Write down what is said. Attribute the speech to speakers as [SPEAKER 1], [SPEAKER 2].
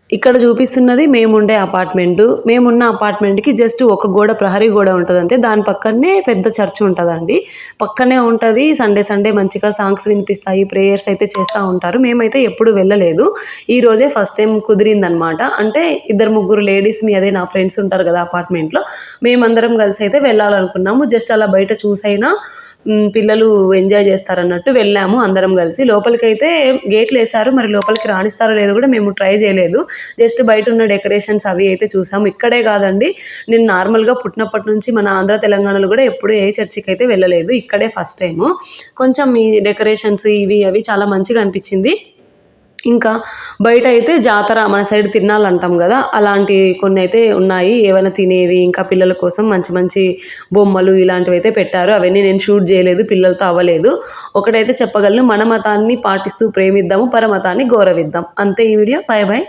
[SPEAKER 1] ఇక్కడ చూపిస్తున్నది మేముండే అపార్ట్మెంట్. మేమున్న అపార్ట్మెంట్‌కి జస్ట్ ఒక గోడ ప్రహరీ గోడ ఉంటదంతే. దాని పక్కనే పెద్ద చర్చ్ ఉంటదండి. పక్కనే ఉంటది. సండే సండే మంచిగా సాంగ్స్ వినిపిస్తాయి. ప్రేయర్స్ అయితే చేస్తా ఉంటారు. మేమైతే ఎప్పుడు వెళ్ళలేదు. ఈ రోజే ఫస్ట్ టైమ్ కుదిరిందనమాట. అంటే ఇద్దరు ముగ్గురు లేడీస్‌మి అదే నా ఫ్రెండ్స్ ఉంటారు కదా అపార్ట్మెంట్‌లో. మేమందరం కలిసి అయితే వెళ్ళాలనుకున్నాము. జస్ట్ అలా బయట చూసైనా పిల్లలు ఎంజాయ్ చేస్తారన్నట్టు వెళ్ళాము అందరం కలిసి. లోపలికైతే గేట్లేశారు. మరి లోపలికి రానిస్తారో లేదో కూడా మేము ట్రై చేయలేదు. జస్ట్ బయటున్న డెకరేషన్స్ అవి అయితే చూసాము. ఇక్కడే కాదండి, నేను నార్మల్‌గా పుట్టినప్పటి నుంచి మన ఆంధ్ర, తెలంగాణలో కూడా ఎప్పుడు ఏ చర్చికైతే వెళ్ళలేదు. ఇక్కడే ఫస్ట్ టైము. కొంచెం ఈ డెకరేషన్స్ ఇవి అవి చాలా మంచిగా అనిపించింది. ఇంకా బయటైతే జాతర మన సైడ్ తిరణాలంటాం గదా! అలాంటివి కొన్నైతే ఉన్నాయి. ఏవైనా తినేవి, ఇంకా పిల్లల కోసం మంచి మంచి బొమ్మలు ఇలాంటివైతే పెట్టారు. అవన్నీ నేను షూట్ జేయలేదు. పిల్లలతో అవ్వలేదు. ఒకటైతే చెప్పగలను, మన మతాన్ని పాటిస్తూ ప్రేమిద్దాము, పరమతాన్ని గౌరవిద్దాం. అంతే ఈ వీడియో. By by.